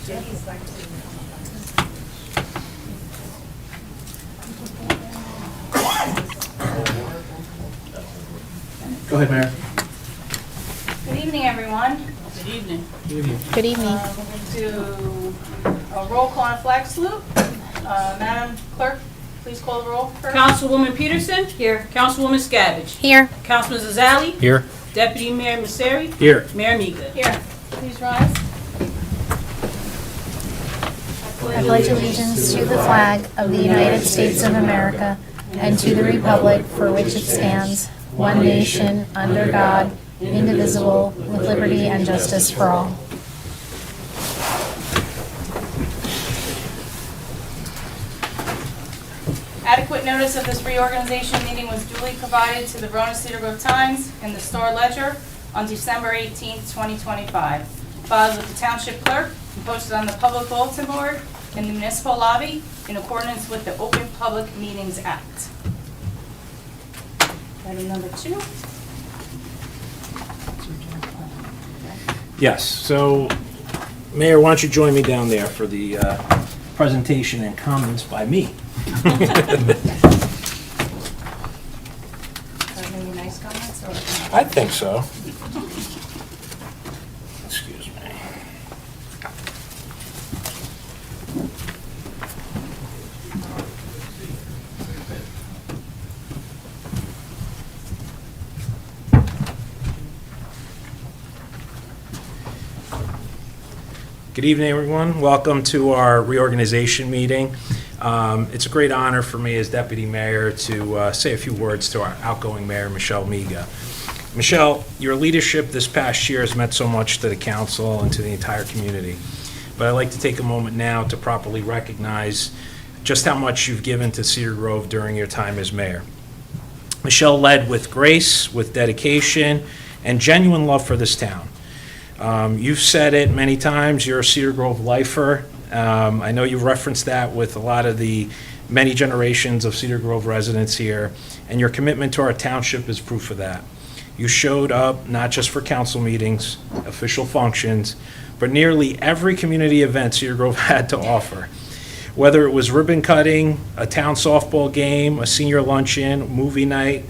Go ahead, Mayor. Good evening, everyone. Good evening. Good evening. We're going to do a roll call and flag salute. Madam Clerk, please call the roll first. Councilwoman Peterson? Here. Councilwoman Scavage? Here. Councilman Zazali? Here. Deputy Mayor Misery? Here. Mayor Miga? Here, please rise. I pledge allegiance to the flag of the United States of America and to the republic for which it stands, one nation, under God, indivisible, with liberty and justice for all. Adequate notice of this reorganization meeting was duly provided to the Verona Cedar Grove Times and the Star Ledger on December 18th, 2025. Filed with the Township Clerk and posted on the Public Bulletin Board in the Municipal Lobby in accordance with the Open Public Meetings Act. Item number 2. Yes, so Mayor, why don't you join me down there for the presentation and comments by me. Are there any nice comments or? I think so. Excuse me. Good evening, everyone. Welcome to our reorganization meeting. It's a great honor for me as Deputy Mayor to say a few words to our outgoing Mayor, Michelle Miga. Michelle, your leadership this past year has meant so much to the council and to the entire community. But I'd like to take a moment now to properly recognize just how much you've given to Cedar Grove during your time as mayor. Michelle led with grace, with dedication, and genuine love for this town. You've said it many times, you're a Cedar Grove lifer. I know you've referenced that with a lot of the many generations of Cedar Grove residents here, and your commitment to our township is proof of that. You showed up not just for council meetings, official functions, but nearly every community event Cedar Grove had to offer. Whether it was ribbon cutting, a town softball game, a senior luncheon, movie night,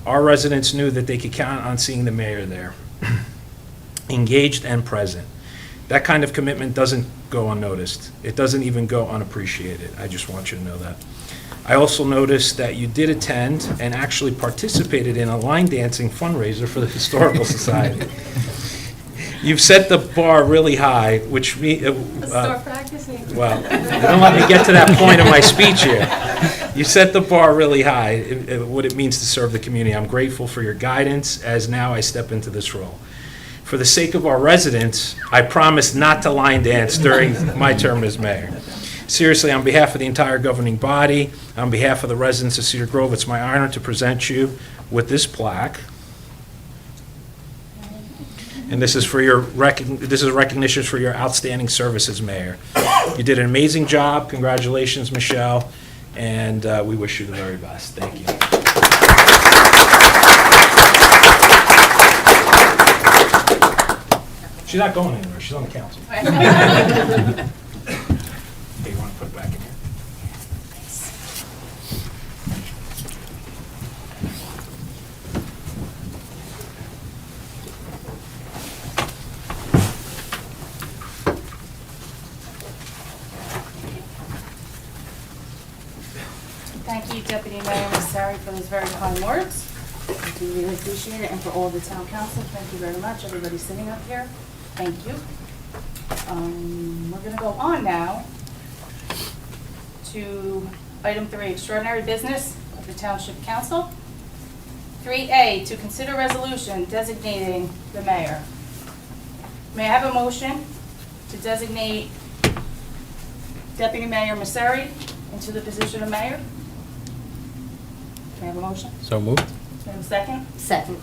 our residents knew that they could count on seeing the mayor there, engaged and present. That kind of commitment doesn't go unnoticed. It doesn't even go unappreciated. I just want you to know that. I also noticed that you did attend and actually participated in a line dancing fundraiser for the Historical Society. You've set the bar really high, which Start practicing. well, don't let me get to that point in my speech here. You set the bar really high, what it means to serve the community. I'm grateful for your guidance as now I step into this role. For the sake of our residents, I promise not to line dance during my term as mayor. Seriously, on behalf of the entire governing body, on behalf of the residents of Cedar Grove, it's my honor to present you with this plaque. And this is for your this is recognition for your outstanding service as mayor. You did an amazing job. Congratulations, Michelle, and we wish you the very best. Thank you. She's not going anywhere. She's on the council. Hey, you want to put it back in here? Thank you, Deputy Mayor Misery, for those very kind words. I do really appreciate it, and for all the town council, thank you very much. Everybody sitting up here, thank you. We're going to go on now to item 3, extraordinary business of the Township Council. 3A, to consider resolution designating the mayor. May I have a motion to designate Deputy Mayor Misery into the position of mayor? May I have a motion? So moved. May I have a second? Second.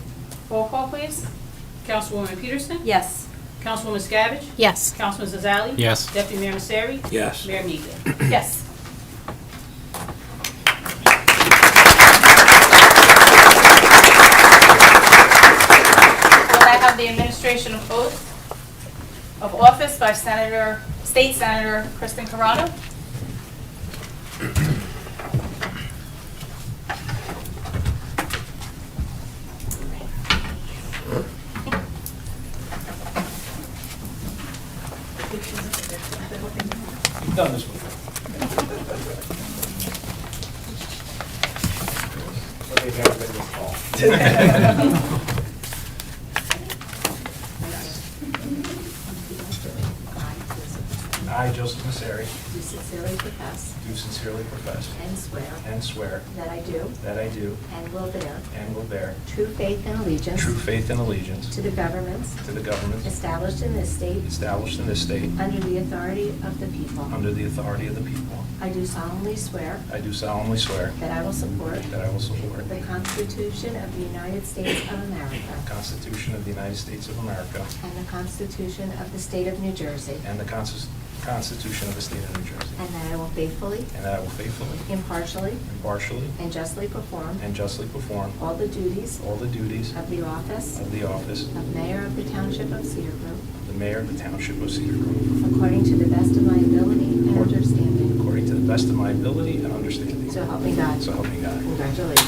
Roll call, please. Councilwoman Peterson? Yes. Councilwoman Scavage? Yes. Councilman Zazali? Yes. Deputy Mayor Misery? Yes. Mayor Miga? Yes. Will I have the administration of oath of office by Senator State Senator Kristen Corrado. You've done this before. I, Joseph Messeri, Do sincerely profess do sincerely profess and swear that I do and will bear and will bear true faith and allegiance true faith and allegiance to the governments to the government established in this state established in this state under the authority of the people. under the authority of the people. I do solemnly swear I do solemnly swear that I will support that I will support the Constitution of the United States of America the Constitution of the United States of America and the Constitution of the State of New Jersey, and the Constitution of the State of New Jersey, and that I will faithfully, and that I will faithfully, impartially, impartially, and justly perform and justly perform all the duties all the duties of the office of the office of Mayor of the Township of Cedar Grove, of the Mayor of the Township of Cedar Grove, according to the best of my ability and understanding. according to the best of my ability and understanding. So help me God. So help me God. Congratulations.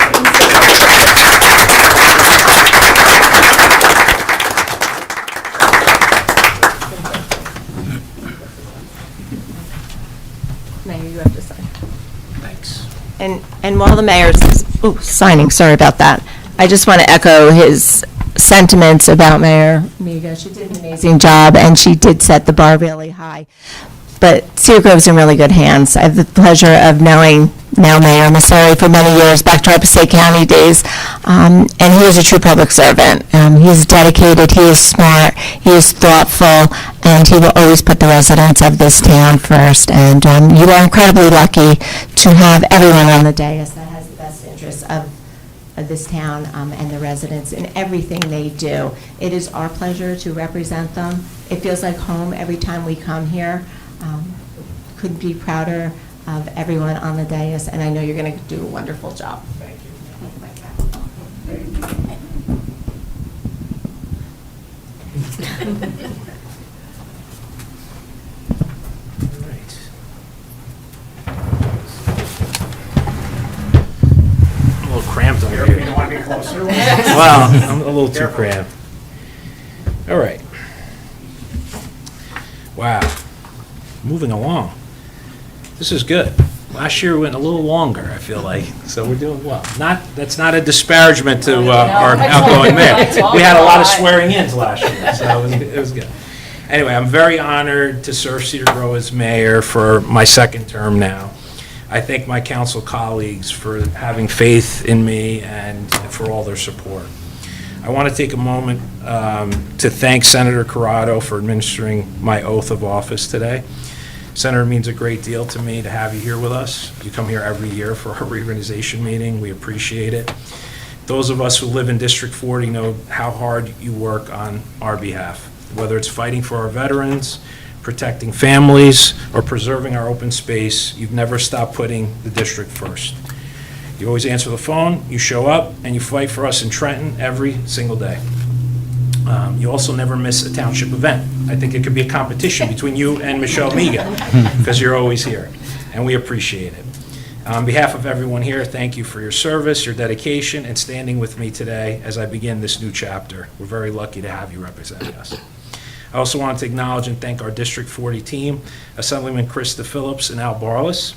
Mayor, you have to sign. Thanks. And while the mayor's signing, sorry about that, I just want to echo his sentiments about Mayor Miga. She did an amazing job, and she did set the bar really high. But Cedar Grove's in really good hands. I have the pleasure of knowing now Mayor Messeri for many years, back to our Passaic County days, and he is a true public servant. He is dedicated, he is smart, he is thoughtful, and he will always put the residents of this town first. And you are incredibly lucky to have everyone on the dais that has the best interests of this town and the residents in everything they do. It is our pleasure to represent them. It feels like home every time we come here. Couldn't be prouder of everyone on the dais, and I know you're going to do a wonderful job. Thank you. All right. I'm a little cramped over here. You want to be closer? Well, I'm a little too cramped. All right. Wow. Moving along. This is good. Last year went a little longer, I feel like, so we're doing well. That's not a disparagement to our outgoing mayor. We had a lot of swearing-ins last year, so it was good. Anyway, I'm very honored to serve Cedar Grove as mayor for my second term now. I thank my council colleagues for having faith in me and for all their support. I want to take a moment to thank Senator Corrado for administering my oath of office today. Senator, it means a great deal to me to have you here with us. You come here every year for our reorganization meeting. We appreciate it. Those of us who live in District 40 know how hard you work on our behalf, whether it's fighting for our veterans, protecting families, or preserving our open space. You've never stopped putting the district first. You always answer the phone, you show up, and you fight for us in Trenton every single day. You also never miss a township event. I think it could be a competition between you and Michelle Miga, because you're always here, and we appreciate it. On behalf of everyone here, thank you for your service, your dedication, and standing with me today as I begin this new chapter. We're very lucky to have you representing us. I also want to acknowledge and thank our District 40 team, Assemblyman Krista Phillips and Al Barlas.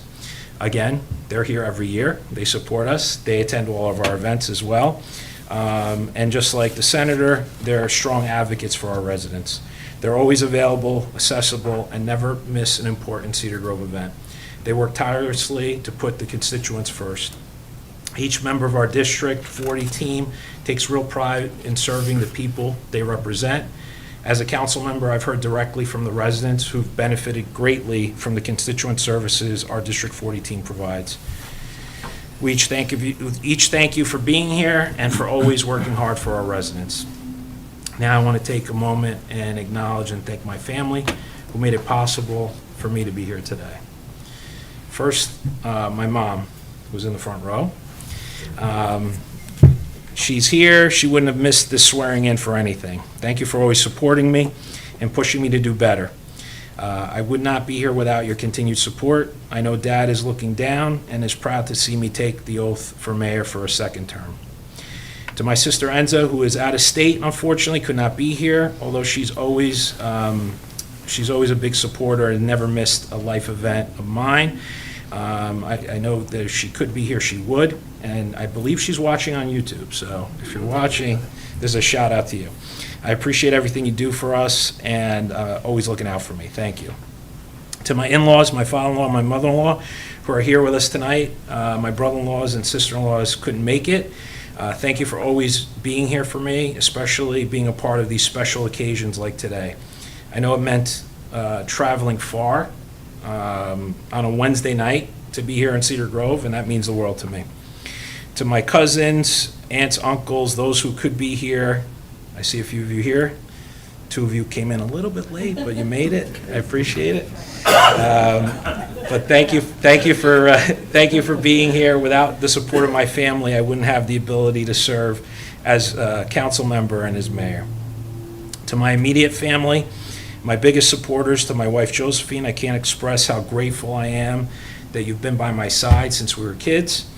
Again, they're here every year. They support us. They attend all of our events as well. And just like the senator, they're strong advocates for our residents. They're always available, accessible, and never miss an important Cedar Grove event. They work tirelessly to put the constituents first. Each member of our District 40 team takes real pride in serving the people they represent. As a council member, I've heard directly from the residents who've benefited greatly from the constituent services our District 40 team provides. We each thank you for being here and for always working hard for our residents. Now I want to take a moment and acknowledge and thank my family who made it possible for me to be here today. First, my mom, who's in the front row. She's here. She wouldn't have missed this swearing in for anything. Thank you for always supporting me and pushing me to do better. I would not be here without your continued support. I know Dad is looking down and is proud to see me take the oath for mayor for a second term. To my sister Enza, who is out of state, unfortunately, could not be here, although she's always a big supporter and never missed a life event of mine. I know that if she could be here, she would, and I believe she's watching on YouTube, so if you're watching, there's a shout out to you. I appreciate everything you do for us and always looking out for me. Thank you. To my in-laws, my father-in-law, my mother-in-law, who are here with us tonight, my brother-in-laws and sister-in-laws couldn't make it. Thank you for always being here for me, especially being a part of these special occasions like today. I know it meant traveling far on a Wednesday night to be here in Cedar Grove, and that means the world to me. To my cousins, aunts, uncles, those who could be here, I see a few of you here. 2 of you came in a little bit late, but you made it. I appreciate it. But thank you for being here. Without the support of my family, I wouldn't have the ability to serve as a council member and as mayor. To my immediate family, my biggest supporters, to my wife Josephine, I can't express how grateful I am that you've been by my side since we were kids.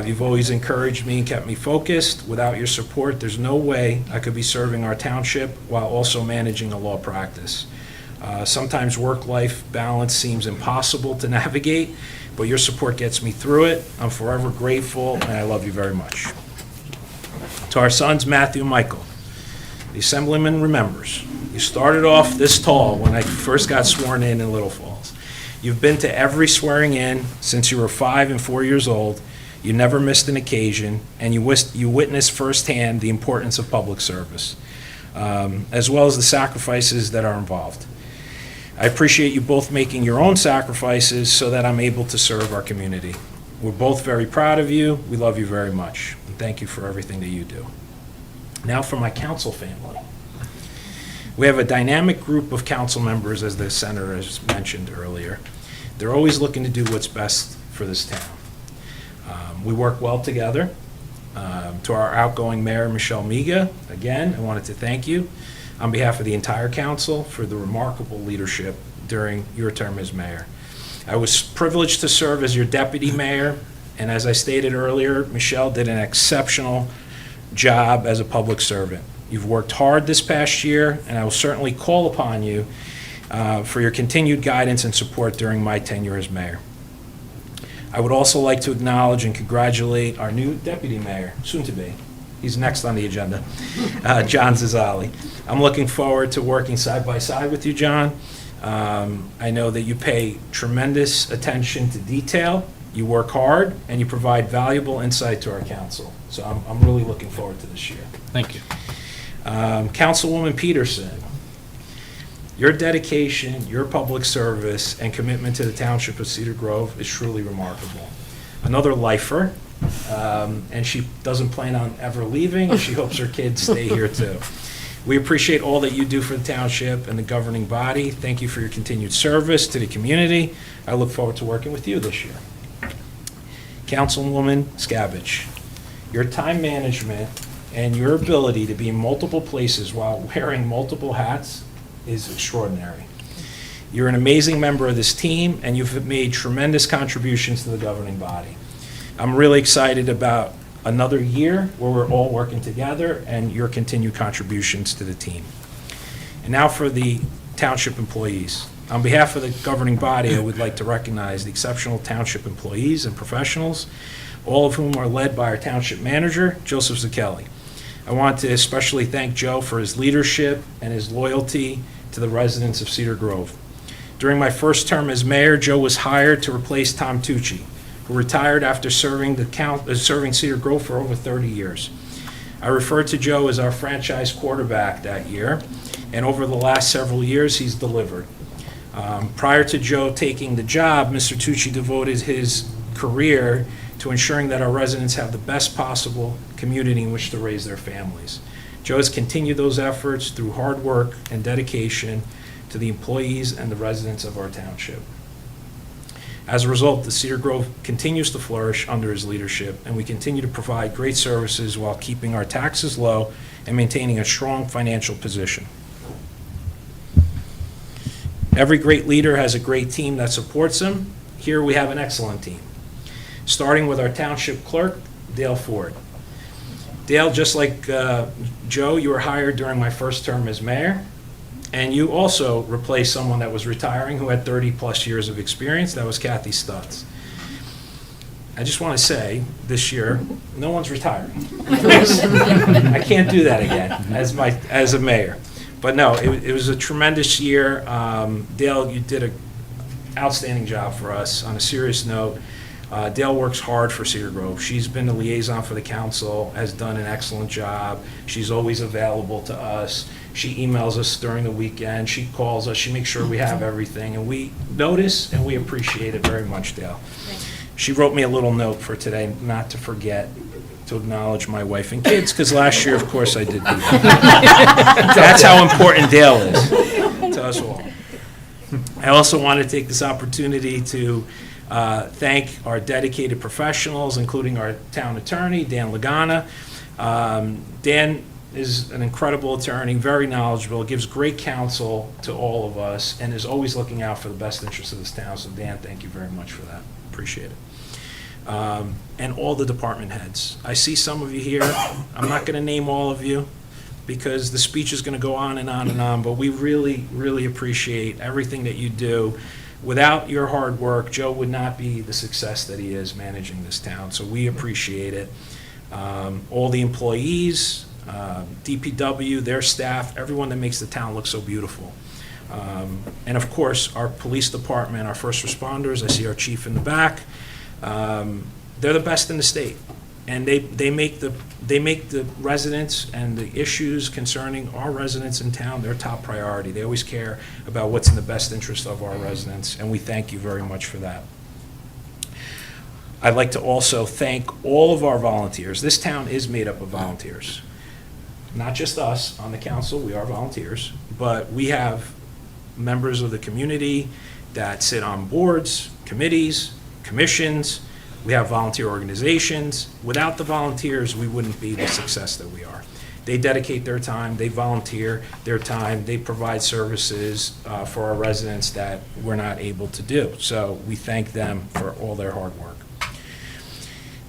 You've always encouraged me and kept me focused. Without your support, there's no way I could be serving our township while also managing a law practice. Sometimes work-life balance seems impossible to navigate, but your support gets me through it. I'm forever grateful, and I love you very much. To our sons, Matthew and Michael, the Assemblyman remembers. You started off this tall when I first got sworn in Little Falls. You've been to every swearing in since you were 5 and 4 years old. You never missed an occasion, and you witnessed firsthand the importance of public service, as well as the sacrifices that are involved. I appreciate you both making your own sacrifices so that I'm able to serve our community. We're both very proud of you. We love you very much, and thank you for everything that you do. Now for my council family. We have a dynamic group of council members, as the senator has mentioned earlier. They're always looking to do what's best for this town. We work well together. To our outgoing mayor, Michelle Miga, again, I wanted to thank you on behalf of the entire council for the remarkable leadership during your term as mayor. I was privileged to serve as your deputy mayor, and as I stated earlier, Michelle did an exceptional job as a public servant. You've worked hard this past year, and I will certainly call upon you for your continued guidance and support during my tenure as mayor. I would also like to acknowledge and congratulate our new deputy mayor, soon to be. He's next on the agenda, John Zazali. I'm looking forward to working side by side with you, John. I know that you pay tremendous attention to detail, you work hard, and you provide valuable insight to our council. So I'm really looking forward to this year. Thank you. Councilwoman Peterson, your dedication, your public service, and commitment to the Township of Cedar Grove is truly remarkable. Another lifer, and she doesn't plan on ever leaving, and she hopes her kids stay here too. We appreciate all that you do for the township and the governing body. Thank you for your continued service to the community. I look forward to working with you this year. Councilwoman Scavage, your time management and your ability to be in multiple places while wearing multiple hats is extraordinary. You're an amazing member of this team, and you've made tremendous contributions to the governing body. I'm really excited about another year where we're all working together and your continued contributions to the team. And now for the township employees. On behalf of the governing body, I would like to recognize the exceptional township employees and professionals, all of whom are led by our township manager, Joseph Zucchelli. I want to especially thank Joe for his leadership and his loyalty to the residents of Cedar Grove. During my first term as mayor, Joe was hired to replace Tom Tucci, who retired after serving Cedar Grove for over 30 years. I referred to Joe as our franchise quarterback that year, and over the last several years, he's delivered. Prior to Joe taking the job, Mr. Tucci devoted his career to ensuring that our residents have the best possible community in which to raise their families. Joe has continued those efforts through hard work and dedication to the employees and the residents of our township. As a result, the Cedar Grove continues to flourish under his leadership, and we continue to provide great services while keeping our taxes low and maintaining a strong financial position. Every great leader has a great team that supports him. Here we have an excellent team. Starting with our township clerk, Dale Ford. Dale, just like Joe, you were hired during my first term as mayor, and you also replaced someone that was retiring who had 30-plus years of experience. That was Kathy Stutz. I just want to say, this year, no one's retiring. I can't do that again as a mayor. But no, it was a tremendous year. Dale, you did an outstanding job for us. On a serious note, Dale works hard for Cedar Grove. She's been the liaison for the council, has done an excellent job. She's always available to us. She emails us during the weekend. She calls us. She makes sure we have everything. And we notice and we appreciate it very much, Dale. She wrote me a little note for today, not to forget to acknowledge my wife and kids, because last year, of course, I did do that. That's how important Dale is to us all. I also want to take this opportunity to thank our dedicated professionals, including our town attorney, Dan Lagana. Dan is an incredible attorney, very knowledgeable, gives great counsel to all of us, and is always looking out for the best interests of this town. So Dan, thank you very much for that. Appreciate it. And all the department heads. I see some of you here. I'm not going to name all of you because the speech is going to go on and on and on, but we really, really appreciate everything that you do. Without your hard work, Joe would not be the success that he is managing this town, so we appreciate it. All the employees, DPW, their staff, everyone that makes the town look so beautiful. And of course, our police department, our first responders, I see our chief in the back. They're the best in the state, and they make the residents and the issues concerning our residents in town their top priority. They always care about what's in the best interest of our residents, and we thank you very much for that. I'd like to also thank all of our volunteers. This town is made up of volunteers. Not just us on the council, we are volunteers, but we have members of the community that sit on boards, committees, commissions. We have volunteer organizations. Without the volunteers, we wouldn't be the success that we are. They dedicate their time, they volunteer their time, they provide services for our residents that we're not able to do. So we thank them for all their hard work.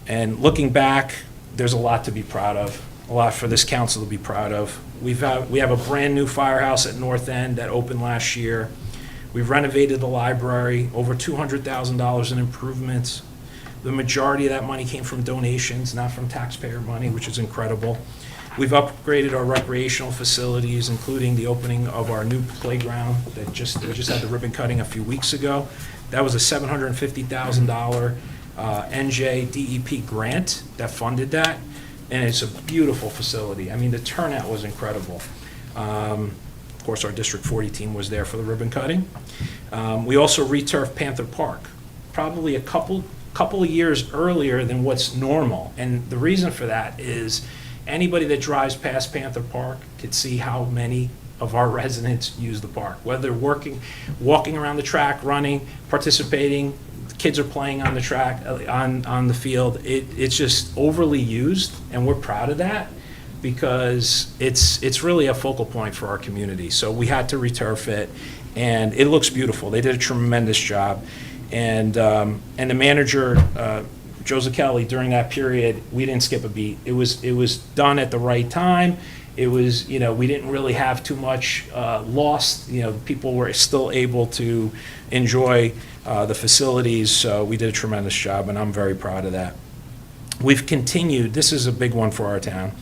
And looking back, there's a lot to be proud of, a lot for this council to be proud of. We have a brand new firehouse at North End that opened last year. We've renovated the library, over $200,000 in improvements. The majority of that money came from donations, not from taxpayer money, which is incredible. We've upgraded our recreational facilities, including the opening of our new playground that we just had the ribbon cutting a few weeks ago. That was a $750,000 NJ DEP grant that funded that, and it's a beautiful facility. I mean, the turnout was incredible. Of course, our District 40 team was there for the ribbon cutting. We also returfed Panther Park, probably a couple of years earlier than what's normal. And the reason for that is anybody that drives past Panther Park could see how many of our residents use the park, whether they're walking around the track, running, participating. The kids are playing on the track, on the field. It's just overly used, and we're proud of that, because it's really a focal point for our community. So we had to returf it, and it looks beautiful. They did a tremendous job. And the manager, Joe Zucchelli, during that period, we didn't skip a beat. It was done at the right time. It was, we didn't really have too much loss. People were still able to enjoy the facilities, so we did a tremendous job, and I'm very proud of that. We've continued, this is a big one for our town,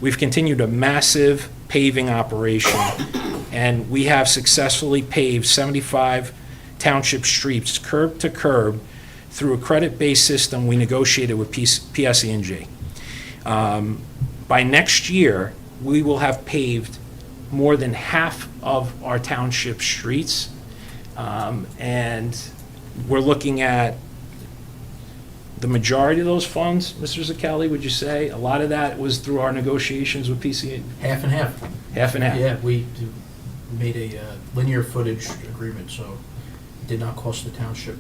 we've continued a massive paving operation, and we have successfully paved 75 township streets curb to curb through a credit-based system we negotiated with PSE&G. By next year, we will have paved more than half of our township streets, and we're looking at the majority of those funds, Mr. Zucchelli, would you say? A lot of that was through our negotiations with PSE&G? Half and half. Half and half? Yeah, we made a linear footage agreement, so it did not cost the township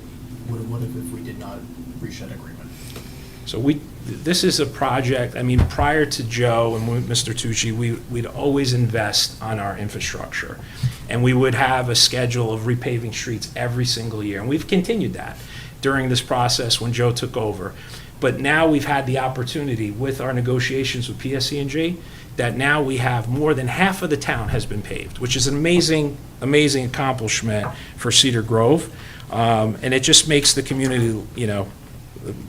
what it would have if we did not reach that agreement. So this is a project, prior to Joe and Mr. Tucci, we'd always invest on our infrastructure. and we would have a schedule of repaving streets every single year. And we've continued that during this process when Joe took over. But now we've had the opportunity with our negotiations with PSE&G that now we have more than half of the town has been paved, which is an amazing, amazing accomplishment for Cedar Grove. And it just makes the community,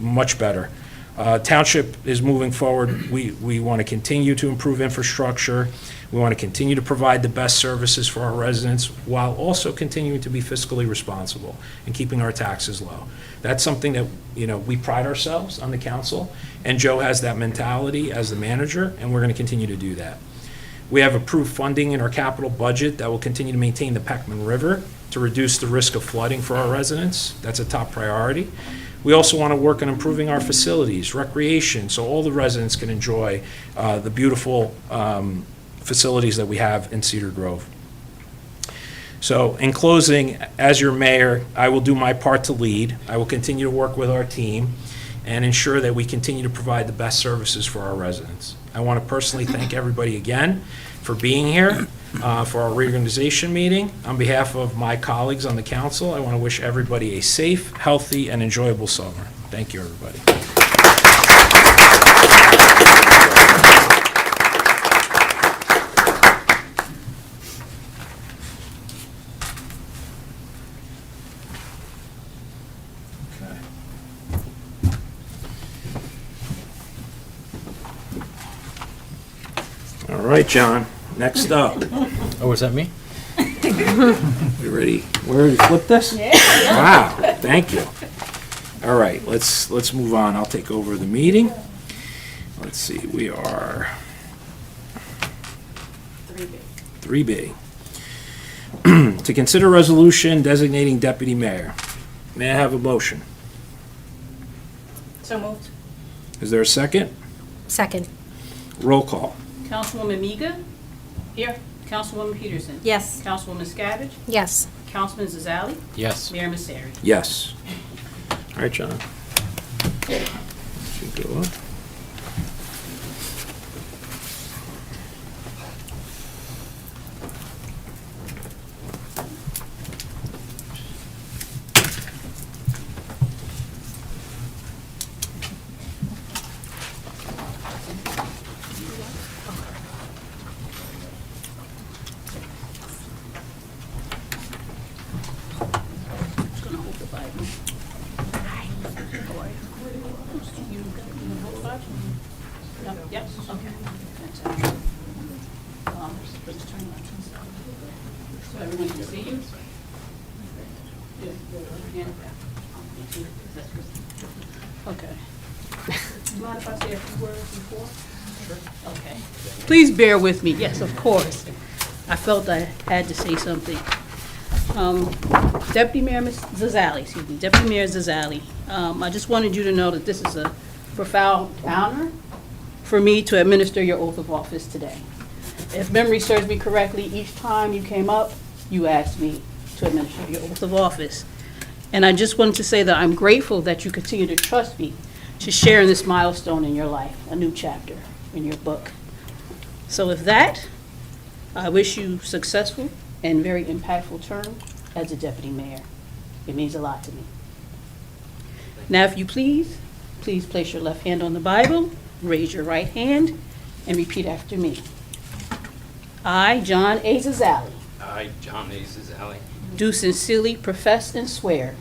much better. Township is moving forward. We want to continue to improve infrastructure. We want to continue to provide the best services for our residents while also continuing to be fiscally responsible and keeping our taxes low. That's something that, we pride ourselves on the council, and Joe has that mentality as the manager, and we're going to continue to do that. We have approved funding in our capital budget that will continue to maintain the Peckman River to reduce the risk of flooding for our residents. That's a top priority. We also want to work on improving our facilities, recreation, so all the residents can enjoy the beautiful facilities that we have in Cedar Grove. So in closing, as your mayor, I will do my part to lead. I will continue to work with our team and ensure that we continue to provide the best services for our residents. I want to personally thank everybody again for being here for our reorganization meeting. On behalf of my colleagues on the council, I want to wish everybody a safe, healthy, and enjoyable summer. Thank you, everybody. All right, John, next up. Oh, is that me? We ready? We're ready to flip this? Yeah. Wow, thank you. All right, let's move on. I'll take over the meeting. Let's see, we are 3B. To consider resolution designating deputy mayor. May I have a motion? So moved. Is there a second? Second. Roll call. Councilwoman Miga? Here. Councilwoman Peterson? Yes. Councilwoman Scavenge? Yes. Councilman Zazali? Yes. Mayor Misery? Yes. All right, John. Should go up. Yes, okay. So everyone can see you? Okay. Do you mind if I say a few words before? Sure. Okay. Please bear with me, yes, of course. I felt I had to say something. Deputy Mayor Deputy Mayor Zazali, I just wanted you to know that this is a profound honor for me to administer your oath of office today. If memory serves me correctly, each time you came up, you asked me to administer your oath of office. And I just wanted to say that I'm grateful that you continue to trust me to share in this milestone in your life, a new chapter in your book. So with that, I wish you successful and very impactful term as a deputy mayor. It means a lot to me. Now, if you please place your left hand on the Bible, raise your right hand, and repeat after me. I, John A. Zazali, I, John A. Zazali, do sincerely profess and swear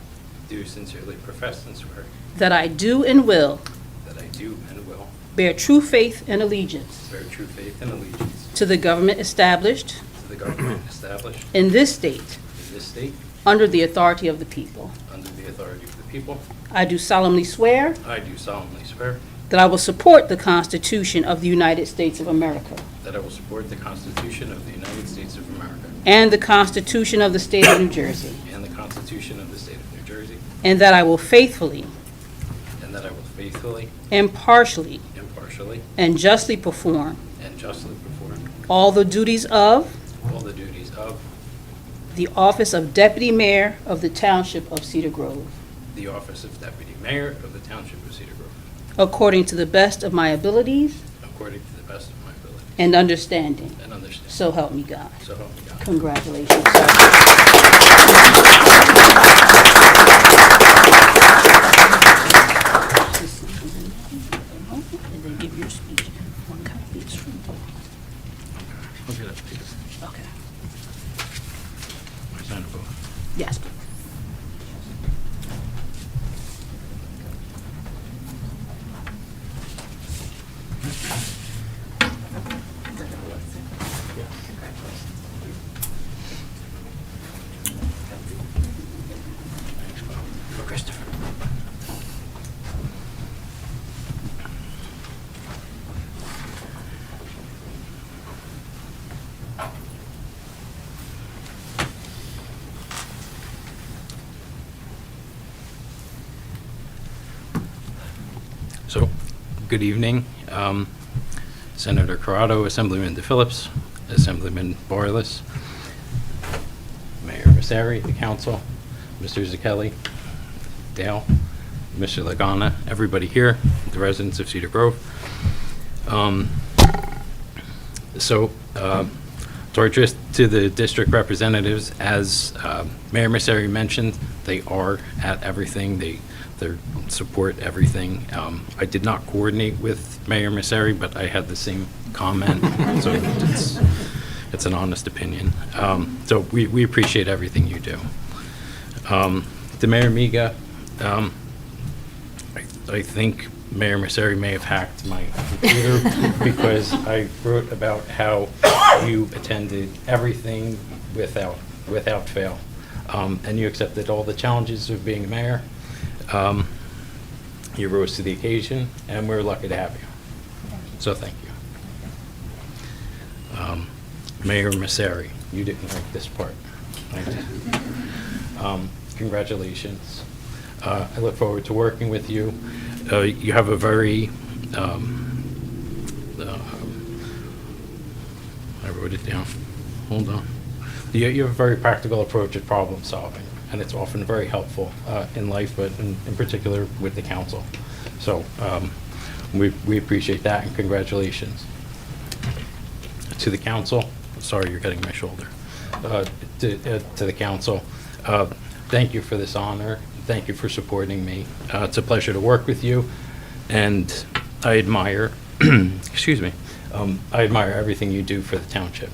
do sincerely profess and swear that I do and will that I do and will bear true faith and allegiance bear true faith and allegiance to the government established to the government established in this state in this state under the authority of the people. under the authority of the people. I do solemnly swear I do solemnly swear that I will support the Constitution of the United States of America that I will support the Constitution of the United States of America and the Constitution of the State of New Jersey, and the Constitution of the State of New Jersey, and that I will faithfully, and that I will faithfully, impartially, impartially, and justly perform and justly perform all the duties of all the duties of the office of Deputy Mayor of the Township of Cedar Grove, the office of Deputy Mayor of the Township of Cedar Grove, according to the best of my abilities according to the best of my ability and understanding. and understanding. So help me God. So help me God. Congratulations, sir. And then give your speech. One copy is from Okay. Yes. Christopher. So, good evening. Senator Corrado, Assemblyman DePhillips, Assemblyman Borles, Mayor Massari, the council, Mr. Zacchelli, Dale, Mr. Lagana, everybody here, the residents of Cedar Grove. To address to the district representatives, as Mayor Massari mentioned, they are at everything. They support everything. I did not coordinate with Mayor Massari, but I had the same comment, so it's an honest opinion. So we appreciate everything you do. To Mayor Miga, I think Mayor Massari may have hacked my computer because I wrote about how you attended everything without fail, and you accepted all the challenges of being mayor. You rose to the occasion, and we're lucky to have you. So thank you. Mayor Massari, you didn't write this part. I did. Congratulations. I look forward to working with you. You have a very, I wrote it down. Hold on. You have a very practical approach at problem solving, and it's often very helpful in life, but in particular with the council. So we appreciate that, and congratulations. To the council, sorry, you're getting my shoulder. To the council, thank you for this honor. Thank you for supporting me. It's a pleasure to work with you, and I admire, excuse me, I admire everything you do for the township.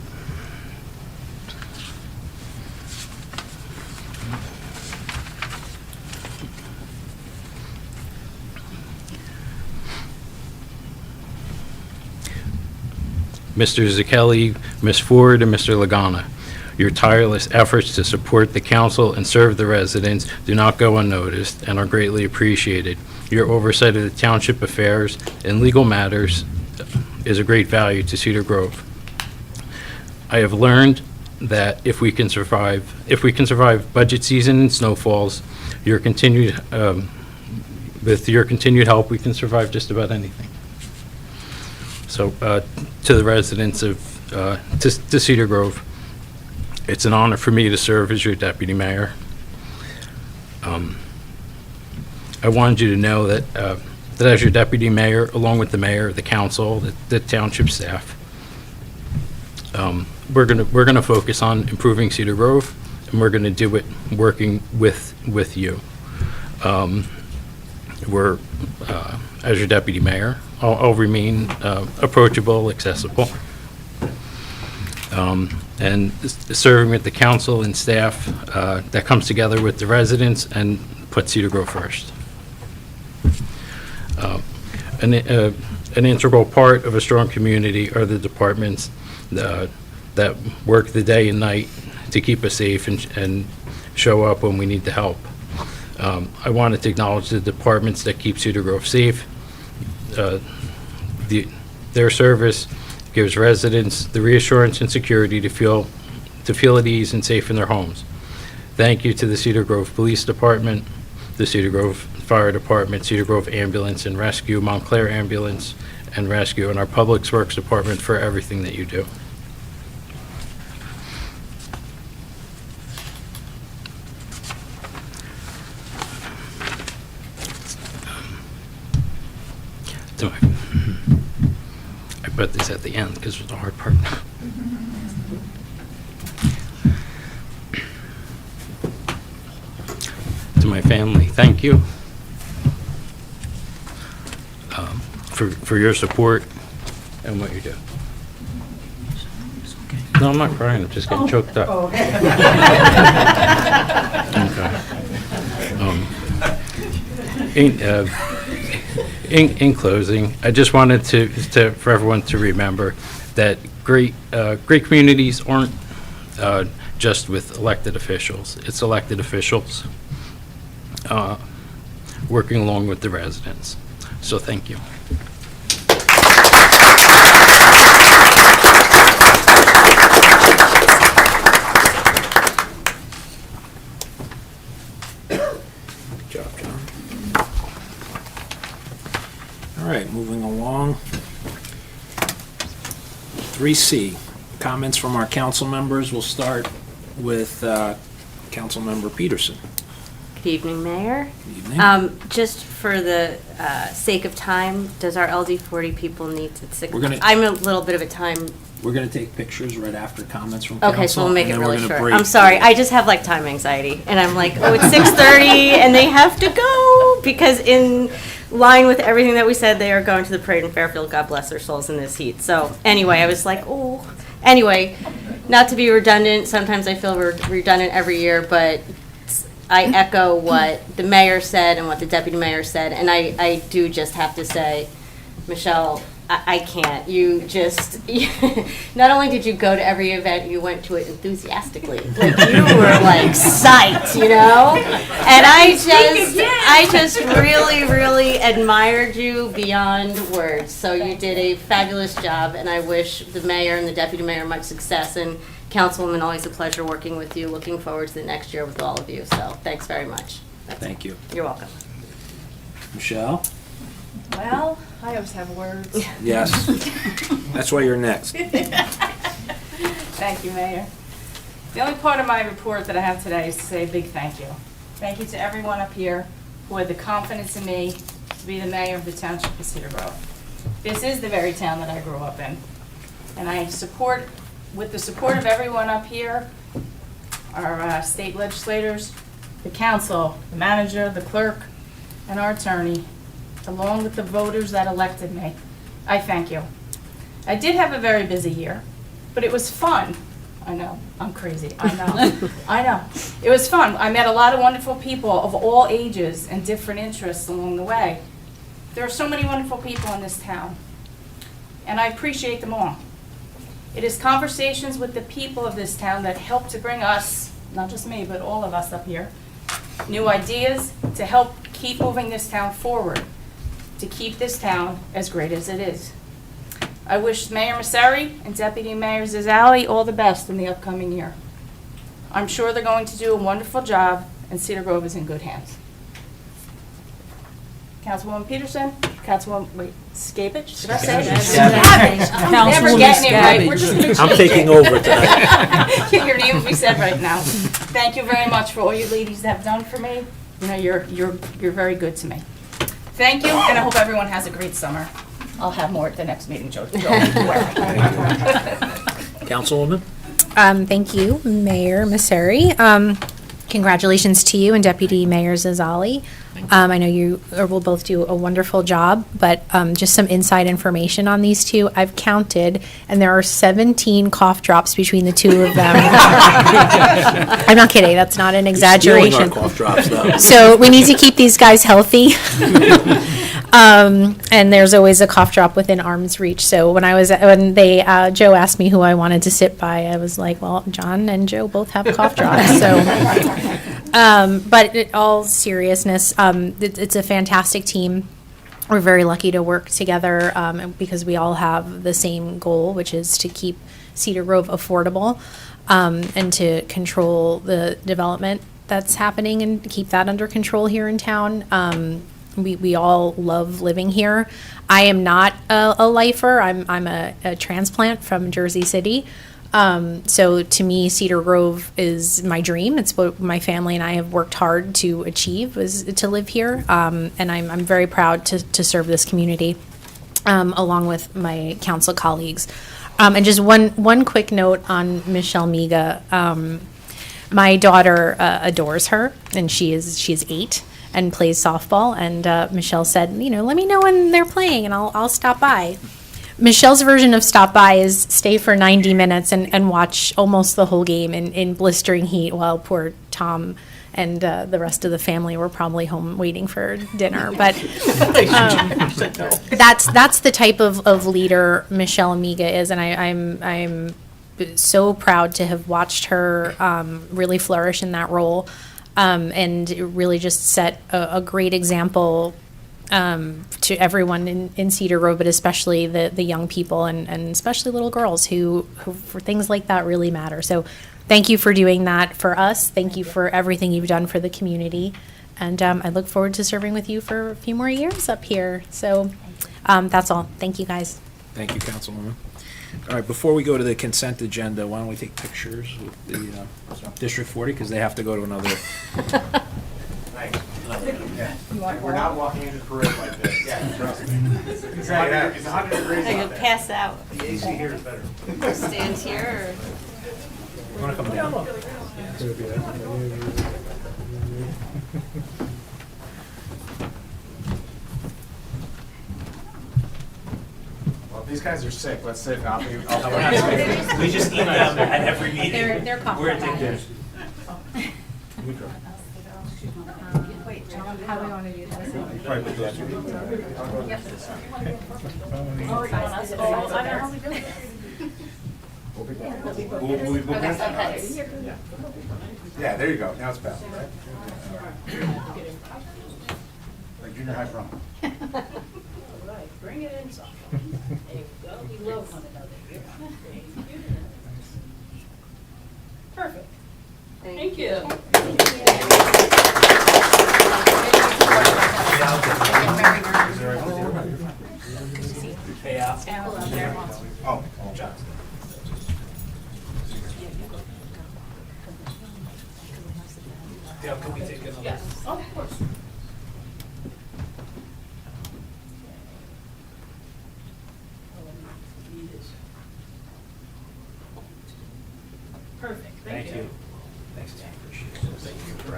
Mr. Zacchelli, Ms. Ford, and Mr. Lagana, your tireless efforts to support the council and serve the residents do not go unnoticed and are greatly appreciated. Your oversight of the township affairs and legal matters is a great value to Cedar Grove. I have learned that if we can survive budget season and snowfalls, with your continued help, we can survive just about anything. So to the residents of to Cedar Grove, it's an honor for me to serve as your deputy mayor. I wanted you to know that that as your deputy mayor, along with the mayor, the council, the township staff, we're gonna focus on improving Cedar Grove, and we're gonna do it working with you. As your deputy mayor, I'll remain approachable, accessible, and serving with the council and staff that comes together with the residents and puts Cedar Grove first. An integral part of a strong community are the departments that work the day and night to keep us safe and show up when we need the help. I wanted to acknowledge the departments that keep Cedar Grove safe. Their service gives residents the reassurance and security to feel at ease and safe in their homes. Thank you to the Cedar Grove Police Department, the Cedar Grove Fire Department, Cedar Grove Ambulance and Rescue, Montclair Ambulance and Rescue, and our Public Works Department for everything that you do. I put this at the end because it's the hard part. to my family, thank you for your support and what you do. No, I'm not crying, I'm just getting choked up. Okay. In closing, I just wanted for everyone to remember that great communities aren't just with elected officials. It's elected officials working along with the residents. So thank you. Good job, John. All right, moving along. 3C, comments from our council members. We'll start with Councilmember Peterson. Good evening, Mayor. Good evening. Just for the sake of time, does our LD40 people need to We're gonna- I'm a little bit of a time. We're going to take pictures right after comments from council. Okay, so we'll make and it then we're really gonna short. break. I'm sorry, I just have like time anxiety, and I'm like, oh, it's 6:30, and they have to go, because in line with everything that we said, they are going to the parade in Fairfield. God bless their souls in this heat. So anyway, I was like, oh. Anyway, not to be redundant, sometimes I feel redundant every year, but I echo what the mayor said and what the deputy mayor said, and I do just have to say, Michelle, I can't. You just, not only did you go to every event, you went to it enthusiastically. Like, you were like psyched, you know? And I just really, really admired you beyond words. So you did a fabulous job, and I wish the mayor and the deputy mayor much success. And Councilwoman, always a pleasure working with you. Looking forward to the next year with all of you. So thanks very much. Thank you. You're welcome. Michelle? Well, I always have words. Yes. That's why you're next. Thank you, Mayor. The only part of my report that I have today is to say a big thank you. Thank you to everyone up here who had the confidence in me to be the mayor of the township of Cedar Grove. This is the very town that I grew up in. And I support, with the support of everyone up here, our state legislators, the council, the manager, the clerk, and our attorney, along with the voters that elected me, I thank you. I did have a very busy year, but it was fun. I know, I'm crazy, I know, I know. It was fun. I met a lot of wonderful people of all ages and different interests along the way. There are so many wonderful people in this town, and I appreciate them all. It is conversations with the people of this town that help to bring us, not just me, but all of us up here, new ideas to help keep moving this town forward, to keep this town as great as it is. I wish Mayor Masseri and Deputy Mayor Zizali all the best in the upcoming year. I'm sure they're going to do a wonderful job, and Cedar Grove is in good hands. Councilwoman Peterson, Councilwoman, Skabich, did I say it? Never getting it right. We're just gonna I'm change taking it. over tonight. Your name will be said right now. Thank you very much for all you ladies that have done for me. You know, you're very good to me. Thank you, and I hope everyone has a great summer. I'll have more at the next meeting, Joe. Councilwoman? Thank you, Mayor Masseri. Congratulations to you and Deputy Mayor Zazali. I know you will both do a wonderful job, but just some inside information on these two. I've counted, and there are 17 cough drops between the two of them. I'm not kidding. That's not an Stealing exaggeration. our cough drops, though. So we need to keep these guys healthy. And there's always a cough drop within arm's reach. So when Joe asked me who I wanted to sit by, I was like, well, John and Joe both have cough drops. So, but in all seriousness, it's a fantastic team. We're very lucky to work together because we all have the same goal, which is to keep Cedar Grove affordable and to control the development that's happening and keep that under control here in town. We all love living here. I am not a lifer. I'm a transplant from Jersey City. So to me, Cedar Grove is my dream. It's what my family and I have worked hard to achieve, was to live here. And I'm very proud to serve this community along with my council colleagues. And just one quick note on Michelle Miga. My daughter adores her, and she's 8 and plays softball. And Michelle said, let me know when they're playing, and I'll stop by. Michelle's version of stop by is stay for 90 minutes and watch almost the whole game in blistering heat while poor Tom and the rest of the family were probably home waiting for dinner. But that's the type of leader Michelle Amiga is, and I'm so proud to have watched her really flourish in that role, and really just set a great example to everyone in Cedar Road, but especially the young people and especially little girls who for things like that really matter. So thank you for doing that for us. Thank you for everything you've done for the community. And I look forward to serving with you for a few more years up here. So that's all. Thank you, guys. Thank you, Councilwoman. All right, before we go to the consent agenda, why don't we take pictures with the District 40, because they have to go to another. We're not walking into the parade like this. Yeah, trust me. It's 100 degrees I out could there. pass out. The AC here is better. Stand here You want to come down? Well, if these guys are sick, let's sit and I'll be. We just eat them at every meeting. They're coffee We're bags. Wait, John, how do we want to do this? Yeah, there you go. Now it's better, right? Like junior high prom. Bring it in, softball. There you go. You love one another here. Perfect. Thank you. Hey, Al. Oh, John. Dale, can we take another? Yes, of course. Perfect, Thank you. Thanks, Dan. Appreciate it. Thank you for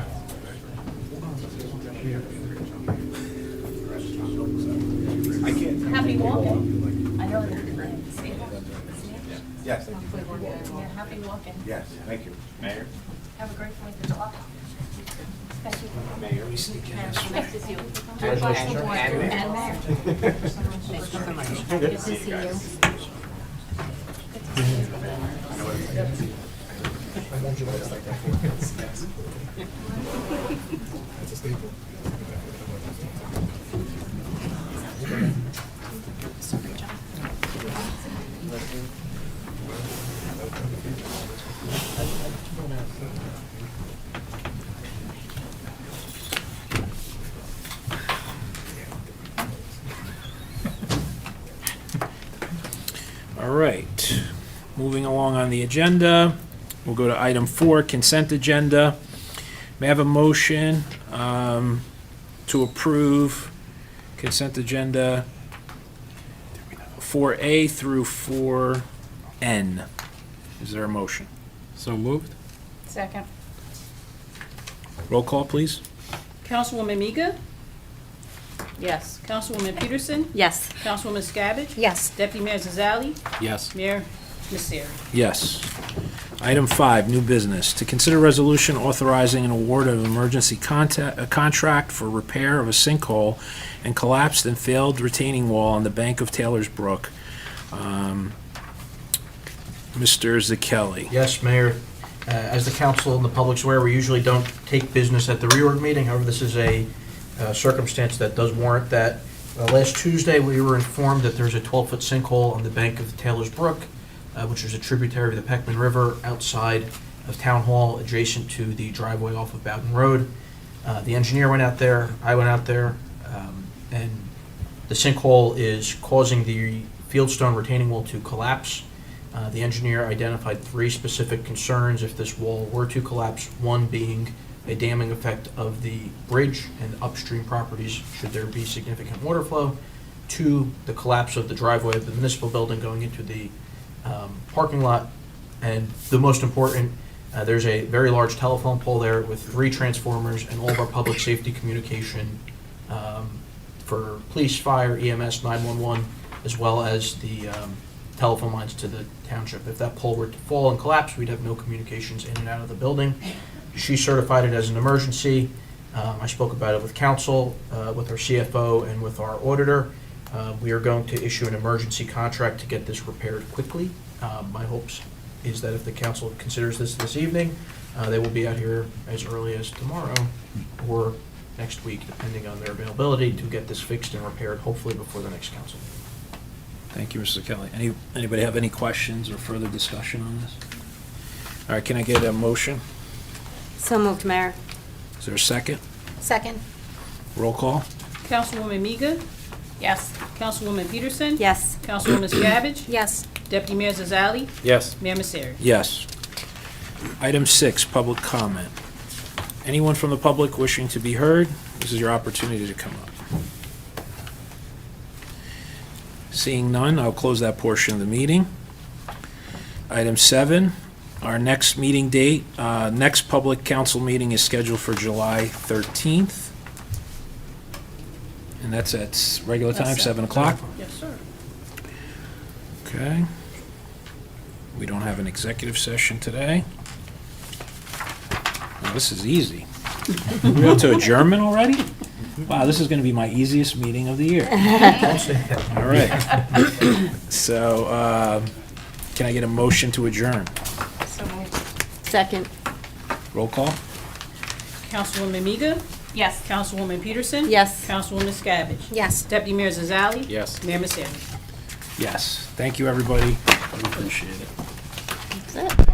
I can't. Happy walking. I know that. Yes, thank you. Yeah, happy walking. Yes, thank you. Mayor? Have a great 4th of July. Thank you. Mayor, we sneak in this. Nice to see you. Congratulations. And Mayor. Good to see you. All right, moving along on the agenda, we'll go to item 4, consent agenda. May I have a motion to approve consent agenda 4A through 4N? Is there a motion? So moved? Second. Roll call, please. Councilwoman Miga? Yes. Councilwoman Peterson? Yes. Councilwoman Scabbage? Yes. Deputy Mayor Zazali? Yes. Mayor Messeri? Yes. Item 5, new business. To consider resolution authorizing an award of emergency contract for repair of a sinkhole and collapsed and failed retaining wall on the bank of Taylor's Brook. Mr. Zakelli. Yes, Mayor. As the council and the public's aware, we usually don't take business at the reorg meeting. However, this is a circumstance that does warrant that. Last Tuesday, we were informed that there's a 12-foot sinkhole on the bank of Taylor's Brook, which is a tributary of the Peckman River outside of Town Hall, adjacent to the driveway off of Bowden Road. The engineer went out there, I went out there, and the sinkhole is causing the fieldstone retaining wall to collapse. The engineer identified 3 specific concerns if this wall were to collapse, one being a damming effect of the bridge and upstream properties should there be significant water flow. 2, the collapse of the driveway of the municipal building going into the parking lot. And the most important, There's a very large telephone pole there with 3 transformers and all of our public safety communication for police, fire, EMS, 911, as well as the telephone lines to the township. If that pole were to fall and collapse, we'd have no communications in and out of the building. She certified it as an emergency. I spoke about it with council, with our CFO, and with our auditor. We are going to issue an emergency contract to get this repaired quickly. My hopes is that if the council considers this evening, they will be out here as early as tomorrow or next week, depending on their availability, to get this fixed and repaired, hopefully before the next council. Thank you, Mr. Kelly. Anybody have any questions or further discussion on this? All right, can I get a motion? So moved, Mayor. Is there a second? Second. Roll call? Councilwoman Miga? Yes. Councilwoman Peterson? Yes. Councilwoman Scavenge? Yes. Deputy Mayor Zazali? Yes. Mayor Misery? Yes. Item 6, public comment. Anyone from the public wishing to be heard, this is your opportunity to come up. Seeing none, I'll close that portion of the meeting. Item 7, our next meeting date, next public council meeting is scheduled for July 13th. And that's at regular time, That's 7 o'clock? Yes, sir. Okay. We don't have an executive session today. Well, this is easy. We're up to adjournment already? Wow, this is going to be my easiest meeting of the year. Don't say that. All right. So, can I get a motion to adjourn? So moved. Second. Roll call? Councilwoman Miga? Yes. Councilwoman Peterson? Yes. Councilwoman Scavenge? Yes. Deputy Mayor Zazali? Yes. Mayor Misery? Yes. Thank you, everybody. I appreciate it. That's it.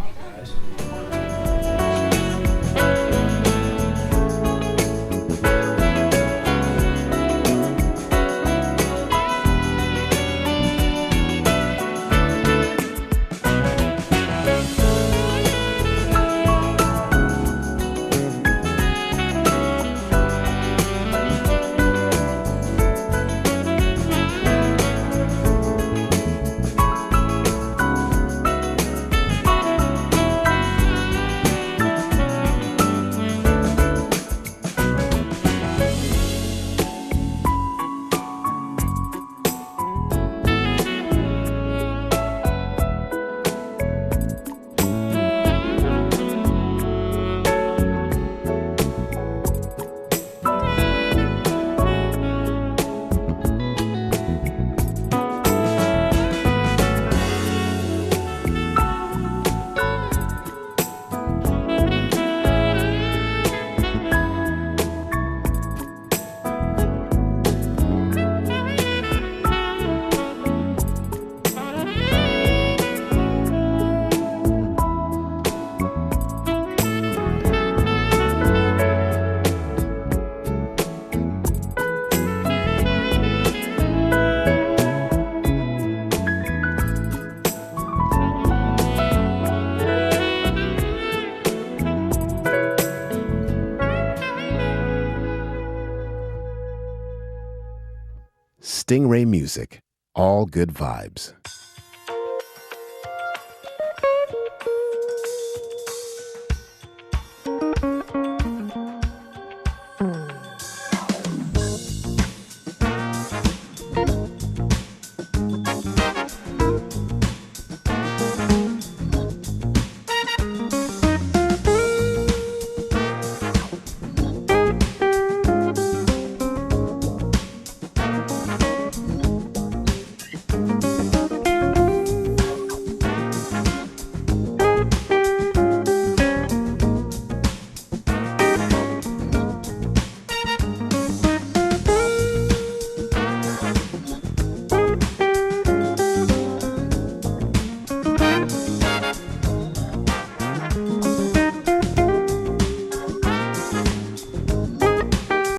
Stingray Music. All good vibes.